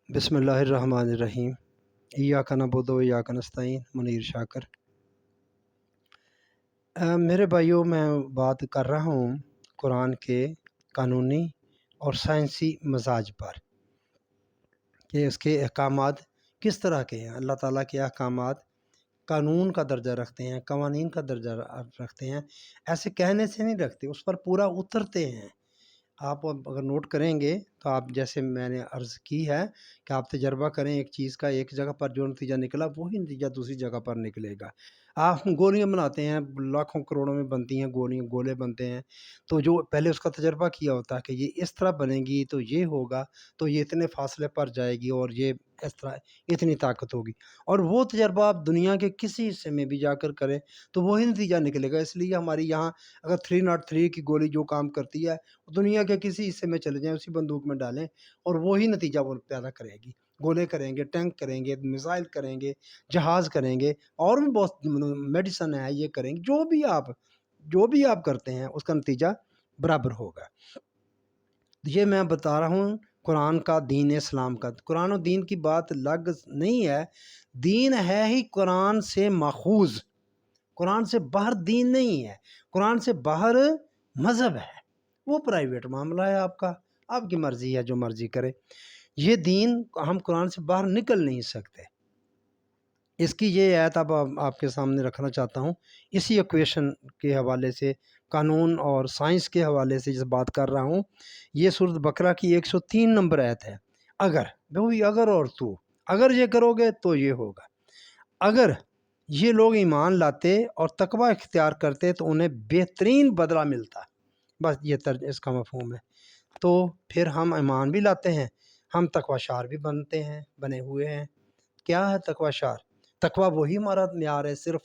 बिस्मिल्लाहिर्रहमानिर्रहीम। इय्याका नअबुदु व इय्याका नस्तईन। मुनीर शाकर। मेरे भाइयों, मैं बात कर रहा हूँ कुरान के कानूनी और साइंसी मजाज पर कि इसके अहकामात किस तरह के हैं। अल्लाह ताला के अहकामात कानून का दर्जा रखते हैं, कवानीन का दर्जा रखते हैं। ऐसे कहने से नहीं रखते, उस पर पूरा उतरते हैं। आप अब अगर नोट करेंगे तो आप, जैसे मैंने अर्ज़ की है कि आप तजर्बा करें एक चीज़ का, एक जगह पर जो नतीजा निकला वही नतीजा दूसरी जगह पर निकलेगा। आप गोलियां बनाते हैं, लाखों करोड़ों में बनती हैं गोलियां, गोले बनते हैं, तो जो पहले उसका तजर्बा किया होता है कि ये इस तरह बनेगी तो ये होगा, तो ये इतने फासले पर जाएगी और ये इस तरह इतनी ताकत होगी। और वो तजर्बा आप दुनिया के किसी हिस्से में भी जाकर करें तो वही नतीजा निकलेगा। इसलिए हमारी यहाँ अगर 303 की गोली जो काम करती है, दुनिया के किसी हिस्से में चले जाएं, उसी बंदूक में डालें और वही नतीजा वो पैदा करेगी। गोले करेंगे, टैंक करेंगे, मिसाइल करेंगे, जहाज़ करेंगे, और भी बहुत मेडिसन है, ये करेंगे। जो भी आप करते हैं उसका नतीजा बराबर होगा। ये मैं बता रहा हूँ कुरान का, दीन इस्लाम का। कुरान और दीन की बात अलग नहीं है, दीन है ही कुरान से माखूज। कुरान से बाहर दीन नहीं है, कुरान से बाहर मज़हब है, वो प्राइवेट मामला है आपका, आपकी मर्ज़ी है, जो मर्ज़ी करे। ये दीन, हम कुरान से बाहर निकल नहीं सकते। इसकी ये आयत अब आपके सामने रखना चाहता हूँ, इसी इक्वेशन के हवाले से, कानून और साइंस के हवाले से जिस बात कर रहा हूँ। ये सूरत बकरा की 103 नंबर आयत है। अगर, वही अगर और तू, अगर ये करोगे तो ये होगा। अगर ये लोग ईमान लाते और तकवा इख्तियार करते तो उन्हें बेहतरीन बदला मिलता। बस ये इसका मफहूम है। तो फिर हम ईमान भी लाते हैं, हम तकवाशार भी बनते हैं, बने हुए हैं। क्या है तकवाशार? तकवा वही हमारा म्यार है सिर्फ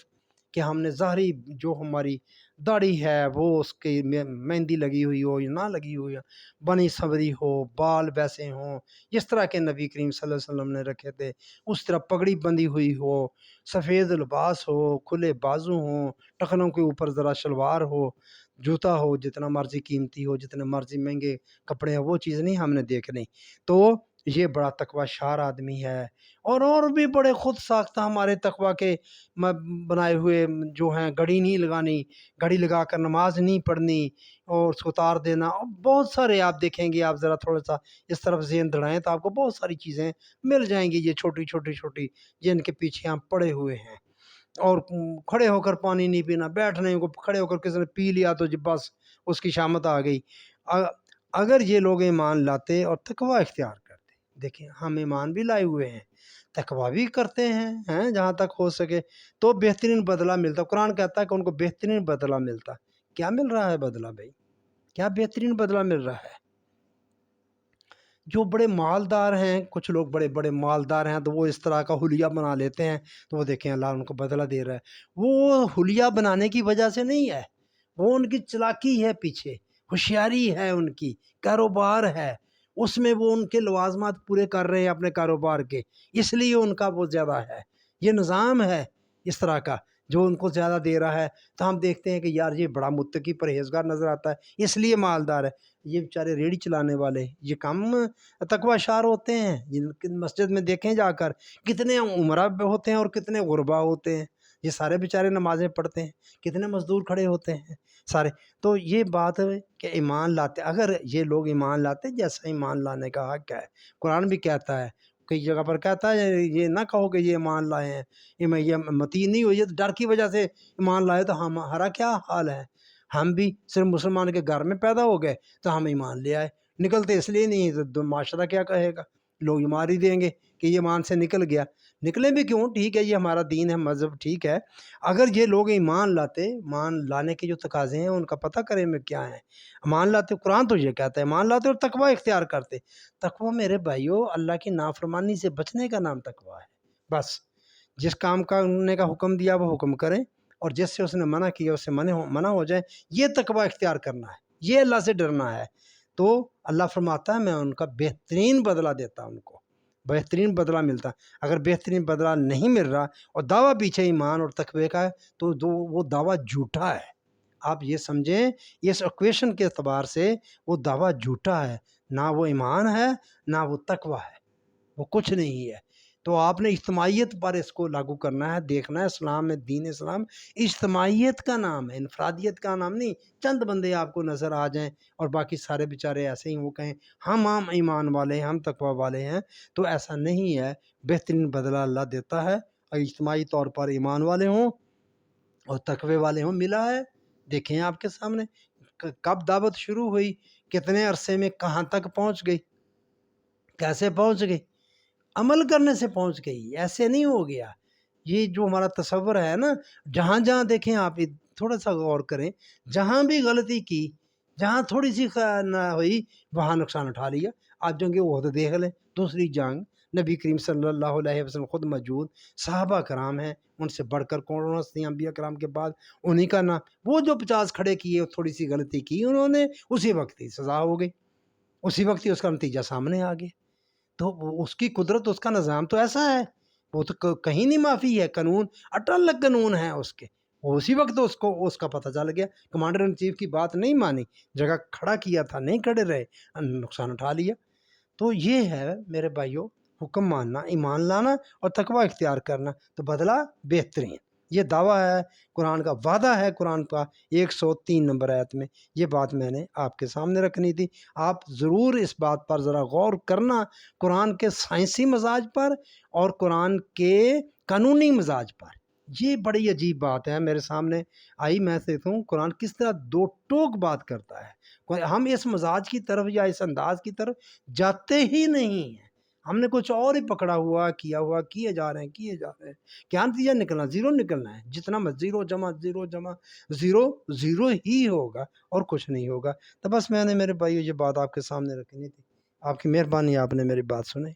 कि हमने ज़ाहरी जो हमारी दाढ़ी है वो उसकी मेहंदी लगी हुई हो या ना लगी हुई हो, बनी सवरी हो, बाल वैसे हों जिस तरह के नबी करीम सल्लल्लाहु अलैहि वसल्लम ने रखे थे, उस तरह पगड़ी बंधी हुई हो, सफ़ेद लिबास हो, खुले बाजू हों, टखनों के ऊपर ज़रा शलवार हो, जूता हो जितना मर्ज़ी कीमती हो, जितने मर्ज़ी महंगे कपड़े हैं, वो चीज़ नहीं हमने देखनी। तो ये बड़ा तकवाशार आदमी है। और भी बड़े खुद साख्ता हमारे तकवा के बनाए हुए जो हैं, घड़ी नहीं लगानी, घड़ी लगा कर नमाज नहीं पढ़नी और उसको उतार देना, और बहुत सारे आप देखेंगे। आप ज़रा थोड़ा सा इस तरफ ज़हन दौड़ाएं तो आपको बहुत सारी चीज़ें मिल जाएंगी, ये छोटी छोटी छोटी, जिनके पीछे हम पड़े हुए हैं। और खड़े होकर पानी नहीं पीना, बैठने को खड़े होकर किसी ने पी लिया तो जी बस उसकी शामत आ गई। अ- अगर ये लोग ईमान लाते और तकवा इख्तियार करते, देखिए हम ईमान भी लाए हुए हैं, तकवा भी करते हैं जहाँ तक हो सके, तो बेहतरीन बदला मिलता। कुरान कहता है कि उनको बेहतरीन बदला मिलता। क्या मिल रहा है बदला भाई? क्या बेहतरीन बदला मिल रहा है? जो बड़े मालदार हैं, कुछ लोग बड़े बड़े मालदार हैं तो वो इस तरह का हुलिया बना लेते हैं, तो वो देखें अल्लाह उनको बदला दे रहा है। वो हुलिया बनाने की वजह से नहीं है, वो उनकी चालाकी है, पीछे होशियारी है, उनकी कारोबार है, उसमें वो उनके लवाजमात पूरे कर रहे हैं अपने कारोबार के, इसलिए उनका वो ज़्यादा है। ये निज़ाम है इस तरह का जो उनको ज़्यादा दे रहा है। तो हम देखते हैं कि यार ये बड़ा मुत्तकी परहेजगार नज़र आता है, इसलिए मालदार है। ये बेचारे रेड़ी चलाने वाले ये कम तकवाशार होते हैं। जिनकी मस्जिद में देखें जाकर कितने उमरा होते हैं और कितने गुरबा होते हैं। ये सारे बेचारे नमाज़ें पढ़ते हैं, कितने मज़दूर खड़े होते हैं सारे। तो ये बात है कि ईमान लाते, अगर ये लोग ईमान लाते, जैसा ईमान लाने का हक़ है, कुरान भी कहता है, कई जगह पर कहता है ये ना कहो कि ये ईमान लाए हैं, ये मतीन नहीं हुई, ये तो डर की वजह से ईमान लाए। तो हमारा क्या हाल है? हम भी सिर्फ मुसलमान के घर में पैदा हो गए तो हम ईमान ले आए, निकलते इसलिए नहीं तो माशरा क्या कहेगा? लोग ईमान ही देंगे कि ये ईमान से निकल गया। निकले भी क्यों? ठीक है, ये हमारा दीन है, मज़हब ठीक है। अगर ये लोग ईमान लाते, ईमान लाने के जो तकाज़े हैं उनका पता करें में क्या है। ईमान लाते, कुरान तो ये कहता है ईमान लाते और तकवा इख्तियार करते। तकवा मेरे भाइयों अल्लाह की नाफरमानी से बचने का नाम तकवा है। बस जिस काम करने का हुक्म दिया वो हुक्म करें, और जिससे उसने मना किया उससे मना हो जाए। ये तकवा इख्तियार करना है, ये अल्लाह से डरना है। तो अल्लाह फरमाता है मैं उनका बेहतरीन बदला देता, उनको बेहतरीन बदला मिलता। अगर बेहतरीन बदला नहीं मिल रहा और दावा पीछे ईमान और तकवे का है तो वो दावा झूठा है। आप ये समझें, इस इक्वेशन के अतबार से वो दावा झूठा है, ना वो ईमान है ना वो तकवा है। وہ کچھ نہیں ہے۔ تو آپ نے اجتماعیت پر اس کو لاگو کرنا ہے، دیکھنا ہے اسلام میں، دین اسلام اجتماعیت کا نام ہے، انفرادیت کا نام نہیں۔ چند بندے آپ کو نظر آ جائیں اور باقی سارے بیچارے ایسے ہی وہ کہیں ہم عام ایمان والے ہیں، ہم تقوی والے ہیں، تو ایسا نہیں ہے۔ بہترین بدلہ اللہ دیتا ہے، اور اجتماعی طور پر ایمان والے ہوں اور تقوی والے ہوں، ملا ہے۔ دیکھیں آپ کے سامنے کب دعوت شروع ہوئی، کتنے عرصے میں کہاں تک پہنچ گئی، کیسے پہنچ گئی، عمل کرنے سے پہنچ گئی، ایسے نہیں ہو گیا۔ یہ جو ہمارا تصور ہے نا، جہاں جہاں دیکھیں آپ تھوڑا سا غور کریں، جہاں بھی غلطی کی، جہاں تھوڑی سی نہ ہوئی، وہاں نقصان اٹھا لیا۔ آپ جنگ احد دیکھ لیں، دوسری جنگ، نبی کریم صلی اللہ علیہ وسلم خود موجود، صحابہ کرام ہیں، ان سے بڑھ کر کون ہستی انبیاء کرام کے بعد، انہی کا نام، وہ جو 50 کھڑے کیے، تھوڑی سی غلطی کی انہوں نے، اسی وقت ہی سزا ہو گئی، اسی وقت ہی اس کا نتیجہ سامنے آ گیا۔ تو اس کی قدرت، اس کا نظام تو ایسا ہے، وہ تو کہیں نہیں معافی ہے، قانون اٹل قانون ہے اس کے، وہ اسی وقت اس کا پتہ چل گیا، کمانڈر ان چیف کی بات نہیں مانی، جگہ کھڑا کیا تھا، نہیں کھڑے رہے، نقصان اٹھا لیا۔ تو یہ ہے میرے بھائیوں، حکم ماننا، ایمان لانا اور تقوی اختیار کرنا، تو بدلہ بہترین، یہ دعویٰ ہے قرآن کا، وعدہ ہے قرآن کا 103 نمبر آیت میں۔ یہ بات میں نے آپ کے سامنے رکھنی تھی، آپ ضرور اس بات پر ذرا غور کرنا، قرآن کے سائنسی مزاج پر اور قرآن کے قانونی مزاج پر۔ یہ بڑی عجیب بات ہے میرے سامنے آئی، میں دیکھتا ہوں قرآن کس طرح دو ٹوک بات کرتا ہے، ہم اس مزاج کی طرف یا اس انداز کی طرف جاتے ہی نہیں ہیں، ہم نے کچھ اور ہی پکڑا ہوا، کیے جا رہے ہیں، کیا نتیجہ نکلنا، زیرو نکلنا ہے، جتنا زیرو جمع زیرو زیرو ہی ہوگا اور کچھ نہیں ہوگا۔ تو بس میں نے میرے بھائیو یہ بات آپ کے سامنے رکھنی تھی، آپ کی مہربانی، آپ نے میری بات سنی۔